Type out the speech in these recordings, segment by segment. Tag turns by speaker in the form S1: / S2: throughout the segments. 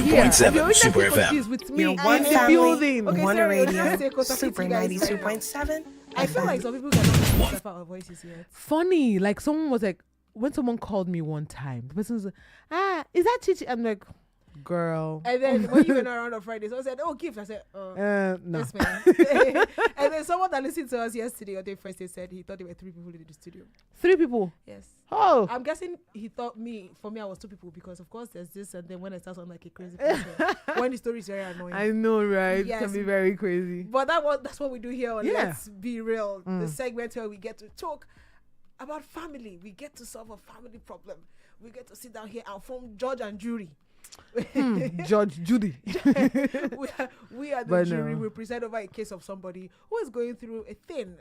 S1: 90.7 Super FM.
S2: With me,
S3: One
S2: in the
S3: family,
S2: building.
S3: one
S4: sorry,
S3: radio,
S4: let's say Costa
S3: Super
S4: City guys.
S3: 92.7.
S4: I feel like some people cannot separate our voices yet.
S2: Funny, like someone was like, when someone called me one time, the person was like, is that Chichi? I'm like, girl.
S4: And then when you went around on Friday, someone said, gift. I said,
S2: No.
S4: yes, man. And then someone that listened to us yesterday or day first, they said he thought there were 3 people in the studio.
S2: 3 people.
S4: Yes.
S2: Oh.
S4: I'm guessing he thought for me, I was 2 people because, of course, there's this, and then when I start sounding like a crazy person, when the story is very annoying.
S2: I know, right?
S4: Yes.
S2: It can be very crazy.
S4: But that's what we do here on
S2: Yeah.
S4: Let's Be Real. The segment where we get to talk about family. We get to solve a family problem. We get to sit down here and form judge and jury.
S2: Judge Judy.
S4: we are the
S2: But
S4: jury.
S2: no.
S4: We present over a case of somebody who is going through a thing,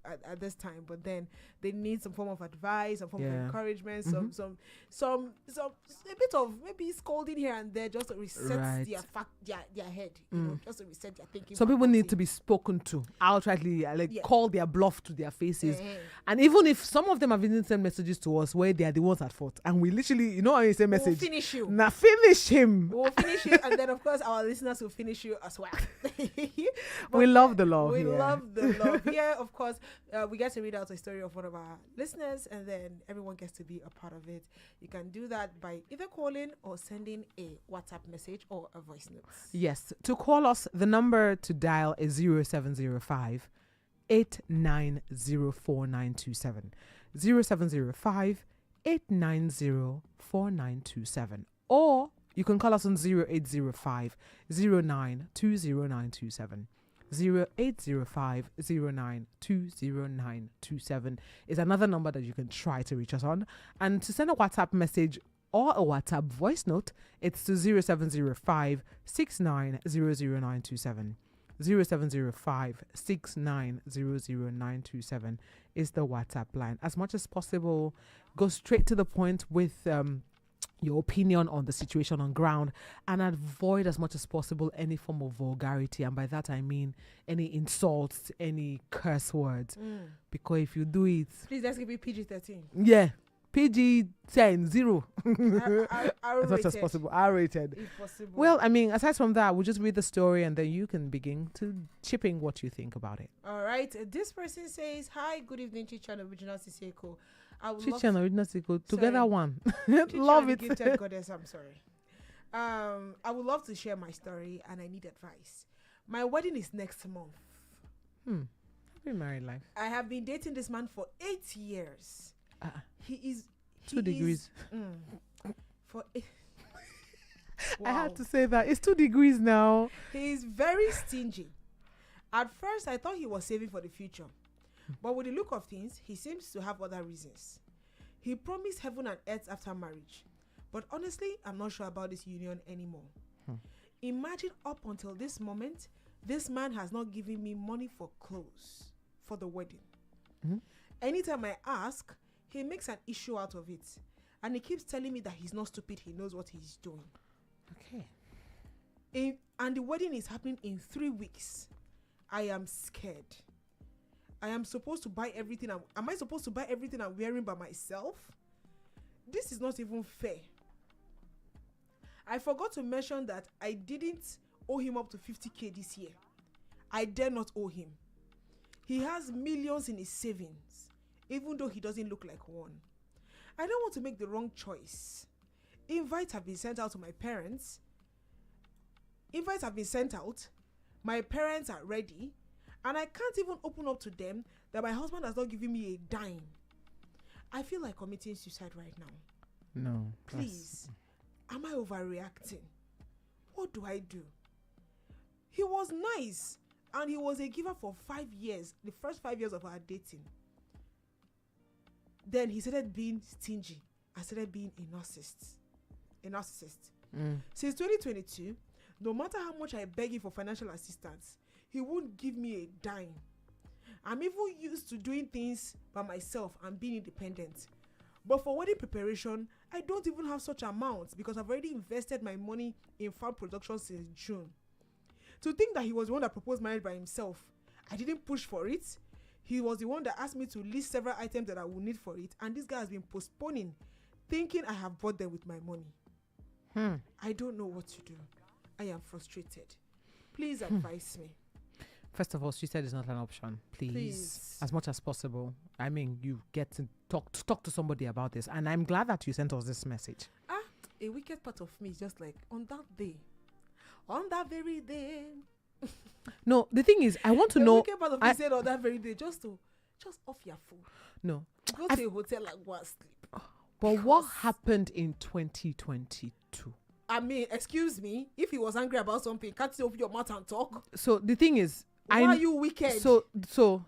S4: at this time, but then they need some form of advice, some form of encouragement, some a bit of maybe scolding here and there, just to reset
S2: Right.
S4: their head, just to reset their thinking.
S2: Some people need
S4: faculty.
S2: to be spoken to outrightly,
S4: Yeah.
S2: call their bluff to their faces.
S4: Eh.
S2: And even if some of them have even sent messages to us where they are the ones at fault, and we literally, how you say
S4: We'll
S2: message?
S4: finish you.
S2: Now finish him.
S4: We'll finish you, and then of course our listeners will finish you as well. But
S2: We love the love.
S4: We
S2: yeah.
S4: love the love. Yeah, of course. We get to read out a story of one of our listeners, and then everyone gets to be a part of it. You can do that by either calling or sending a WhatsApp message or a voice note.
S2: Yes. To call us, the number to dial is 0705 8904927. 0705 8904927. Or you can call us on 0805 092097. 0805 092097 is another number that you can try to reach us on. And to send a WhatsApp message or a WhatsApp voice note, it's to 0705 6900927. 0705 6900927 is the WhatsApp line. As much as possible, go straight to the point with your opinion on the situation on ground, and avoid as much as possible any form of vulgarity, and by that I mean any insults, any curse words, because if you do it,
S4: Please, let's give it PG-13.
S2: PG-10 0 as much as
S4: R-rated,
S2: possible, R-rated.
S4: if possible.
S2: Well, I mean, aside from that, we'll just read the story and then you can begin to chip in what you think about it.
S4: All right. This person says, "Hi, good evening, Chicha and Original Siseko. I would love
S2: Chichi and Original Siseko, together
S4: Sorry.
S2: one.
S4: Chicha
S2: Love
S4: and
S2: it.
S4: the Gifted Goddess, I'm sorry. I would love to share my story, and I need advice. My wedding is next month.
S2: Happy married life.
S4: I have been dating this man for 8 years. He is
S2: 2 degrees.
S4: For
S2: I had to say that. It's 2 degrees now.
S4: He is very stingy. At first, I thought he was saving for the future. But with the look of things, he seems to have other reasons. He promised heaven and earth after marriage. But honestly, I'm not sure about this union anymore. Imagine up until this moment, this man has not given me money for clothes for the wedding. Anytime I ask, he makes an issue out of it. And he keeps telling me that he's not stupid, he knows what he's doing.
S2: Okay.
S4: And the wedding is happening in 3 weeks. I am scared. I am supposed to buy everything. Am I supposed to buy everything I'm wearing by myself? This is not even fair. I forgot to mention that I didn't owe him up to 50k this year. I dare not owe him. He has millions in his savings, even though he doesn't look like one. I don't want to make the wrong choice. Invites have been sent out to my parents. My parents are ready, and I can't even open up to them that my husband has not given me a dime. I feel like committing suicide right now.
S2: No.
S4: Please, am I overreacting? What do I do? He was nice, and he was a giver for 5 years, the first 5 years of our dating. Then he started being stingy and started being a narcissist. Since 2022, no matter how much I beg him for financial assistance, he won't give me a dime. I'm even used to doing things by myself and being independent. But for wedding preparation, I don't even have such amounts because I've already invested my money in farm production since June. To think that he was the one that proposed marriage by himself, I didn't push for it. He was the one that asked me to list several items that I would need for it, and this guy has been postponing, thinking I have bought them with my money. I don't know what to do. I am frustrated. Please advise me.
S2: First of all, suicide is not an option. Please, as much as possible. I mean, you get to talk to somebody about this, and I'm glad that you sent us this message.
S4: A wicked part of me is just like, on that very day.
S2: No, the thing is, I want to know.
S4: The wicked part of me said on that very day, just off your phone.
S2: No,
S4: go to a hotel and go and sleep.
S2: But what happened in 2022?
S4: I mean, excuse me, if he was angry about something, can't you open your mouth and talk?
S2: So the thing is,
S4: why are you wicked?
S2: So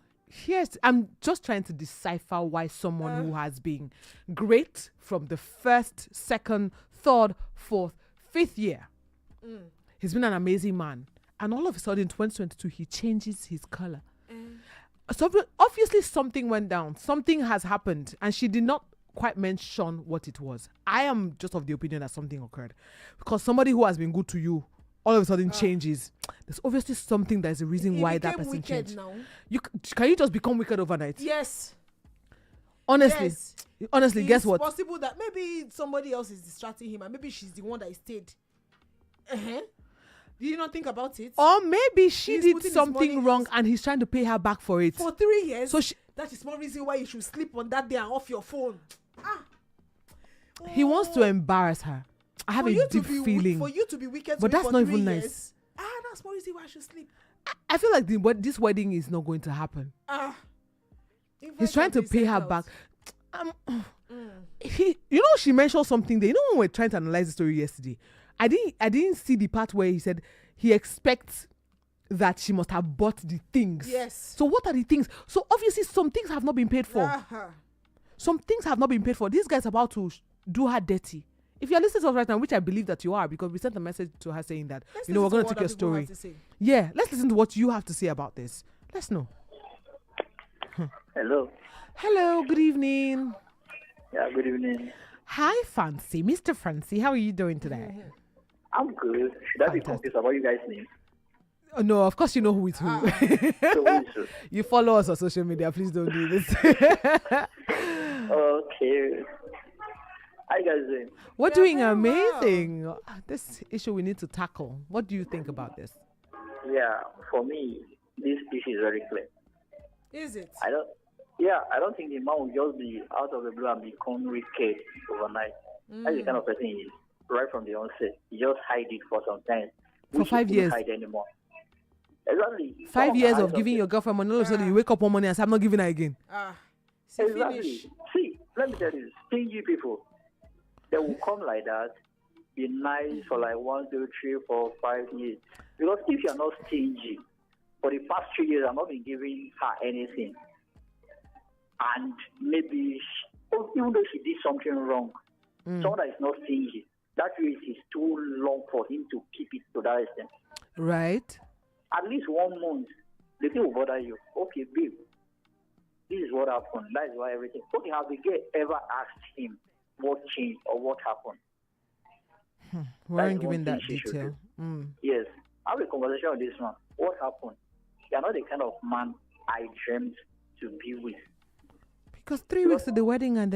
S2: I'm just trying to decipher why someone who has been great from the first, second, third, fourth, fifth year, he's been an amazing man, and all of a sudden in 2022 he changes his color. So obviously something went down, something has happened, and she did not quite mention what it was. I am just of the opinion that something occurred, because somebody who has been good to you all of a sudden changes. There's obviously something that's a reason why that person changed.
S4: Now.
S2: Can you just become wicked overnight?
S4: Yes.
S2: Honestly, guess what?
S4: It's possible that maybe somebody else is distracting him, and maybe she's the one that stayed. Did you not think about it?
S2: Or maybe she did something wrong and he's trying to pay her back for it.
S4: For 3 years?
S2: So
S4: that is one reason why you should sleep on that day and off your phone.
S2: He wants to embarrass her. I have a deep feeling.
S4: For you to be wicked,
S2: but that's not even nice.
S4: Years, that's one reason why I should sleep.
S2: I feel like this wedding is not going to happen. He's trying to pay her back. She mentioned something there. When we were trying to analyze the story yesterday, I didn't see the part where he said he expects that she must have bought the things.
S4: Yes.
S2: So what are the things? So obviously some things have not been paid for. Some things have not been paid for. This guy's about to do her dirty. If you're listening to us right now, which I believe that you are, because we sent a message to her saying that, we're going to take your story. Yeah, let's listen to what you have to say about this. Let's know.
S1: Hello.
S2: Hello, good evening.
S1: Yeah, good evening.
S2: Hi, Fancy. Mr. Fancy, how are you doing today?
S1: I'm good. Should I be confused about you guys' name?
S2: Oh, no, of course you know who it's who.
S1: So who is who?
S2: You follow us on social media. Please don't do this.
S1: Okay. How you guys doing?
S2: We're doing amazing. Well. This issue we need to tackle. What do you think about this?
S1: Yeah, for me, this issue is very clear.
S4: Is it?
S1: I don't think the man will just be out of the blue and become wicked overnight. That's the kind of person he is. Right from the onset, he just hide it for some time.
S2: For 5 years.
S1: Hide anymore. Exactly.
S2: 5 years of giving your girlfriend money, all of a sudden you wake up one morning and say, I'm not giving her again.
S1: Exactly.
S4: Finish.
S1: See, let me tell you, stingy people, they will come like that, be nice for like 1, 2, 3, 4, 5 years. Because if you're not stingy, for the past 3 years, I've not been giving her anything. And maybe, even though she did something wrong, someone that is not stingy, that wait is too long for him to keep it to that extent.
S2: Right.
S1: At least 1 month, the thing will bother you. Okay, babe, this is what happened. That is why everything. Okay, have the girl ever asked him what changed or what happened?
S2: We aren't giving that detail.
S1: Yes. Have a conversation with this man. What happened? You're not the kind of man I dreamed to be with.
S2: Because 3 weeks to the wedding and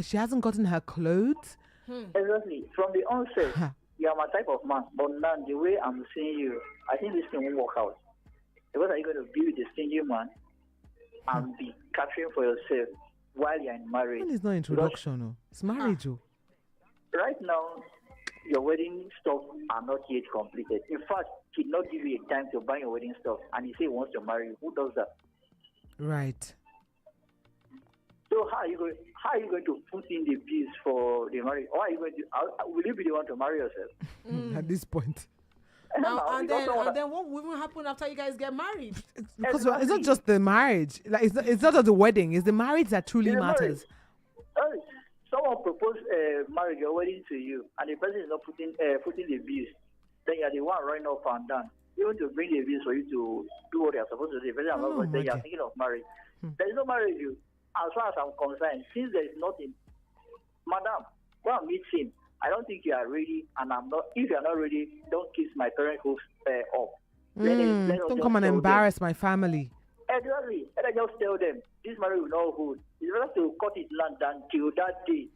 S2: she hasn't gotten her clothes.
S1: Exactly. From the onset, you are my type of man. But now, the way I'm seeing you, I think this thing won't work out. Because are you going to be with a stingy man and be capturing for yourself while you're in marriage?
S2: It's not introduction, no. It's marriage.
S1: Right now, your wedding stuff are not yet completed. In fact, he did not give you a time to buy your wedding stuff, and he say he wants to marry you. Who does that?
S2: Right.
S1: So how are you going to put in the bills for the marriage? Or are you going to? Will you be the one to marry yourself?
S2: At this point.
S4: And then what will happen after you guys get married?
S2: Because it's not just the marriage. Like it's not just the wedding. It's the marriage that truly matters.
S1: Someone proposed marriage or wedding to you, and the person is not putting the bills. Then you're the one running up and down. Even to bring the bills for you to do what you're supposed to do. Then you're thinking of marriage. There is no marriage. As far as I'm concerned, since there is nothing, madam, go and meet him. I don't think you are ready, and I'm not. If you are not ready, don't kiss my parents' hopes up.
S2: Don't come and embarrass my family.
S1: Exactly. And I just tell them this marriage will not hold. It's better to cut it land than till that day.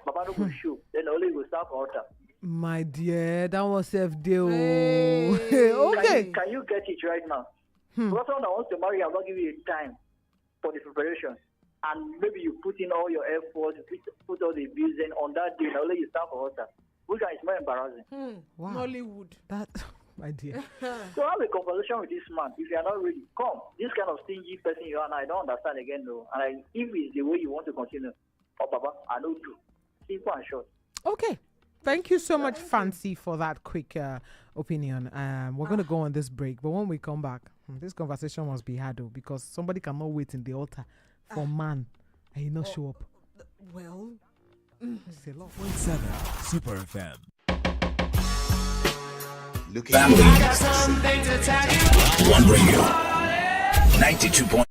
S1: Papa no go show. Then only will start for altar.
S2: My dear, that was FD.
S4: Hey.
S2: Okay.
S1: Can you get it right now? Because someone that wants to marry, I'm not giving you time for the preparation. And maybe you put in all your effort, you put all the bills in on that day, now let you start for water. Which one is more embarrassing?
S2: Wow.
S4: Nollywood.
S2: That, my dear.
S1: So have a conversation with this man. If you are not ready, come. This kind of stingy person you are, and I don't understand again, though. And if it's the way you want to continue, oh, Baba, I know too. Simple and short.
S2: Okay. Thank you so much, Fancy, for that quick opinion. We're going to go on this break, but when we come back, this conversation must be had, though, because somebody cannot wait in the altar for man and he not show up.
S4: Well,
S2: It's a lot.
S3: 0.7 Super FM.
S5: Looking family. One radio. 92.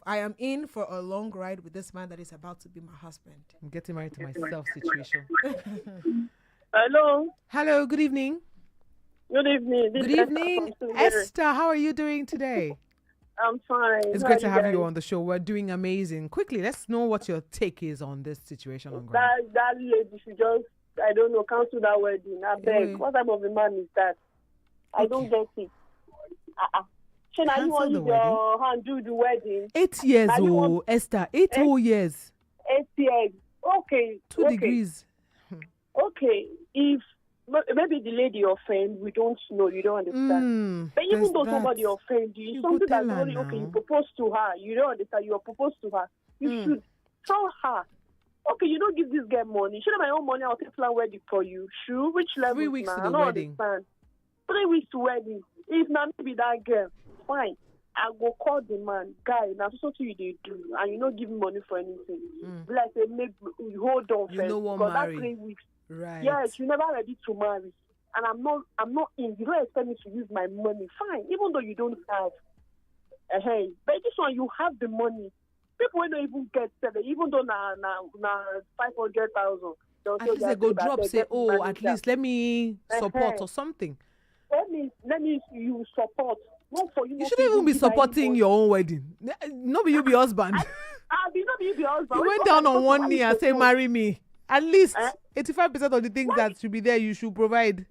S4: I am in for a long ride with this man that is about to be my husband.
S2: I'm getting married to myself situation.
S6: Hello.
S2: Hello, good evening.
S6: Good evening. This
S2: Good
S6: is Esther
S2: evening,
S6: from Surrey.
S2: Esther. How are you doing today?
S6: I'm fine.
S2: It's
S6: How
S2: great
S6: are
S2: to have you
S6: guys?
S2: on the show. We're doing amazing. Quickly, let's know what your take is on this situation on ground.
S6: That lady should just, I don't know, cancel that wedding. I beg.
S2: Wait.
S6: What type of a man is that? I don't get it. Should I
S2: Cancel
S6: want
S2: the
S6: your hand do the wedding?
S2: 8 years,
S6: Now you want-
S2: Esther. 8 whole years.
S6: 8 years. Okay.
S2: 2
S6: okay.
S2: degrees.
S6: Okay. If maybe the lady offend, we don't know. You don't understand. But even
S2: there's
S6: though
S2: that.
S6: somebody offend you,
S2: You
S6: something
S2: go tell
S6: that's
S2: her
S6: only okay, you
S2: now.
S6: propose to her. You don't understand. You are proposed to her. You should tell her. Okay, you don't give this girl money. Should have my own money. I'll take plan wedding for you. Sure. Which level?
S2: 3 weeks to
S6: now?
S2: the
S6: I don't
S2: wedding.
S6: understand. 3 weeks to wedding. If not maybe that girl, fine. I go call the man, guy. Now so you they do, and you not give me money for anything. Be like say, make hold on
S2: You
S6: first.
S2: no wan
S6: Because that
S2: marry.
S6: 3 weeks.
S2: Right.
S6: Yes, you're never ready to marry. And I'm not in. You don't expect me to use my money. Fine, even though you don't have. Hey, but this one you have the money. People will not even get 7, even though na 500,000.
S2: At least they go drop, say, oh, at least let me support or something.
S6: Let me you support. Not for you.
S2: You
S6: not
S2: shouldn't
S6: to
S2: even be
S6: give her
S2: supporting
S6: any
S2: your own wedding. No, be you be husband.
S6: I be not be the husband.
S2: You went
S6: Okay,
S2: down on
S6: so
S2: one
S6: why
S2: knee
S6: you
S2: and say,
S6: propose?
S2: marry me. At least
S6: Eh?
S2: 85% of the things that should be there, you should provide.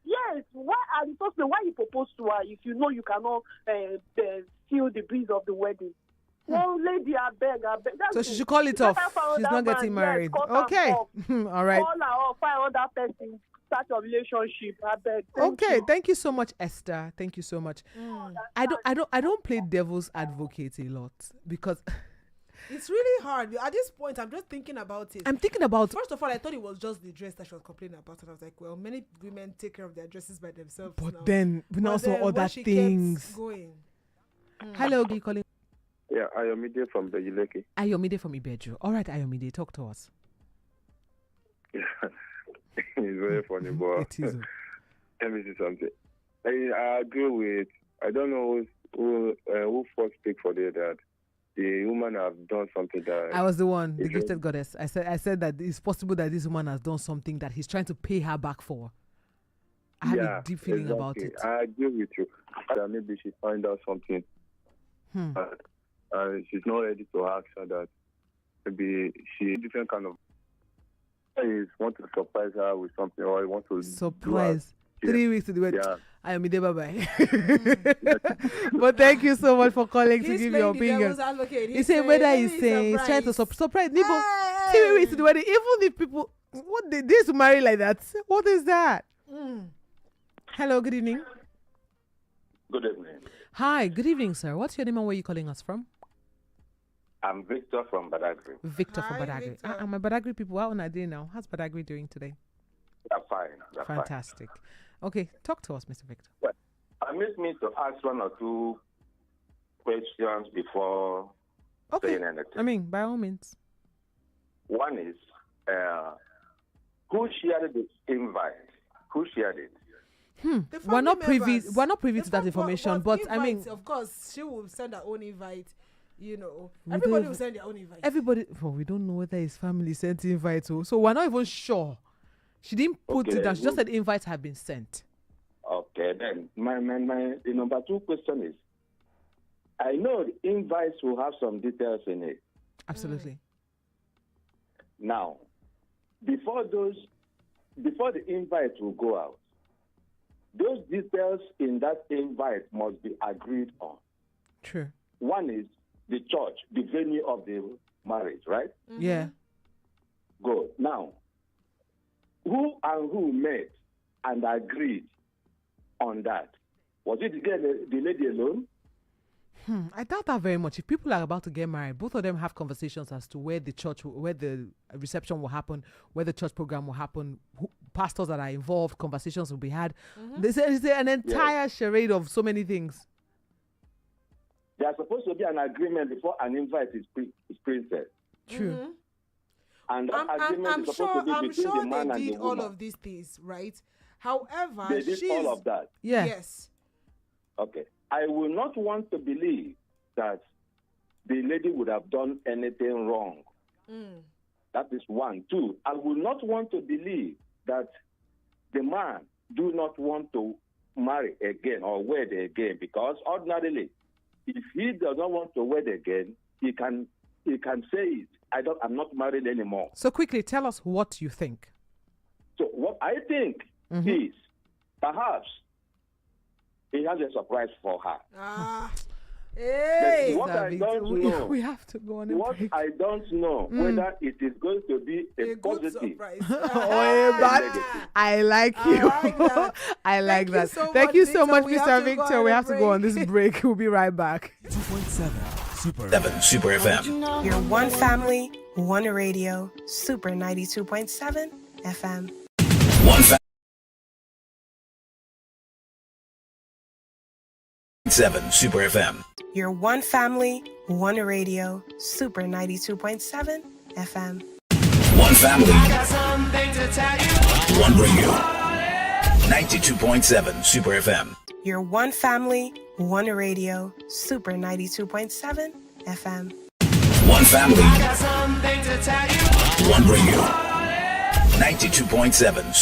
S6: Yes, why are the first why you propose to her if you know you cannot feel the breeze of the wedding? Well, lady, I beg. That's
S2: So she
S6: it.
S2: should call it
S6: You
S2: off.
S6: better find
S2: She's
S6: other
S2: not getting
S6: man.
S2: married.
S6: Yes, cut her
S2: Okay.
S6: off.
S2: All right.
S6: Call her off, find other person, start a relationship. I beg. Thank
S2: Okay.
S6: you.
S2: Thank you so much, Esther. Thank you so much. I don't play devil's advocate a lot because
S4: It's really hard. At this point, I'm just thinking about it.
S2: I'm thinking about
S4: First of all, I thought it was just the dress that she was complaining about. And I was like, well, many women take care of their dresses by themselves.
S2: but
S4: now.
S2: then we now
S4: But
S2: saw
S4: then when
S2: other
S4: she kept
S2: things.
S4: Going.
S2: Hello, are you calling
S7: Yeah, Ayomide from Bejileke.
S2: Ayomide from Ibeju. All right, Ayomide, talk to us.
S7: It's very funny, but
S2: It is.
S7: let me say something. I agree with, I don't know who first speak for that the woman have done something that...
S2: I was the one, the
S7: It's
S2: gifted goddess. I said that it's possible that this woman has done something that he's trying to pay her back for. I have a deep feeling about it.
S7: I agree with you. That maybe she find out something and she's not ready to ask her that. Maybe she different kind of... Is want to surprise her with something or want to
S2: Surprise.
S7: do her-
S2: 3 weeks to the wedding.
S7: Yeah.
S2: Ayomide, bye-bye. But thank you so much for calling to
S4: He's
S2: give
S4: playing
S2: your
S4: the
S2: opinion.
S4: devil's advocate.
S2: He said whether he's saying he's trying to surprise people. 3 weeks to the wedding. Even if people they used to marry like that. What is that? Hello, good evening.
S8: Good evening.
S2: Hi, good evening, sir. What's your name and where are you calling us from?
S8: I'm Victor from Badagry.
S2: Victor from
S4: Hi,
S2: Badagry.
S4: Victor.
S2: My Badagry people, how are they now? How's Badagry doing today?
S8: They're fine. They're fine.
S2: Fantastic. Okay, talk to us, Mr. Victor.
S8: Permit me to ask 1 or 2 questions before
S2: Okay.
S8: saying anything.
S2: I mean, by all means.
S8: One is, who shared the invite? Who shared it?
S4: The
S2: We're not
S4: family
S2: privy.
S4: members.
S2: We're not privy
S4: The
S2: to that
S4: fam-
S2: information, but I mean,
S4: invites, of course, she will send her own invite. You know,
S2: We
S4: everybody
S2: don't-
S4: will send their own invite.
S2: everybody. Well, we don't know whether his family sent invite, so we're not even sure. She didn't put
S8: Okay,
S2: it down. She just
S8: well-
S2: said invites have been sent.
S8: Okay, then the number 2 question is, I know the invites will have some details in it.
S2: Absolutely.
S8: Now, before the invite will go out, those details in that invite must be agreed on.
S2: True.
S8: One is the church, the venue of the marriage, right?
S2: Yeah.
S8: Good. Now, who and who met and agreed on that? Was it the lady alone?
S2: I doubt that very much. If people are about to get married, both of them have conversations as to where the church, where the reception will happen, where the church program will happen, pastors that are involved, conversations will be had. There's an entire charade of so many things.
S8: There's supposed to be an agreement before an invite is printed.
S2: True.
S8: And that agreement
S4: I'm
S8: is supposed to be
S4: I'm
S8: between
S4: sure
S8: the man
S4: they
S8: and the
S4: did all
S8: woman.
S4: of these things, right? However,
S8: They did
S4: she's
S8: all of that.
S2: Yeah.
S4: yes.
S8: Okay. I will not want to believe that the lady would have done anything wrong. That is one. Two, I would not want to believe that the man do not want to marry again or wed again, because ordinarily, if he does not want to wed again, he can say it. I'm not married anymore.
S2: So quickly, tell us what you think.
S8: So what I think is perhaps he has a surprise for her.
S4: Hey,
S8: what I don't know,
S2: we have to go on a
S8: what
S2: break.
S8: I don't know whether it is going to be a
S4: good
S8: positive.
S4: surprise.
S2: Oh, but I like you.
S4: like that.
S2: I like
S4: Thank you
S2: that.
S4: so
S2: Thank
S4: much,
S2: you so
S4: Victor.
S2: much,
S4: We have
S2: Mr.
S4: to go
S2: Victor.
S4: on
S2: We
S4: a
S2: have to go on
S4: break.
S2: this break. We'll be right back.
S3: 2.7 Super
S5: 7 Super FM.
S9: Your one family, one radio, Super 92.7 FM.
S5: One 7 Super FM.
S9: Your one family, one radio, Super 92.7 FM.
S5: One family. One radio. 92.7 Super FM.
S9: Your one family, one radio, Super 92.7 FM.
S5: One family. One radio. 92.7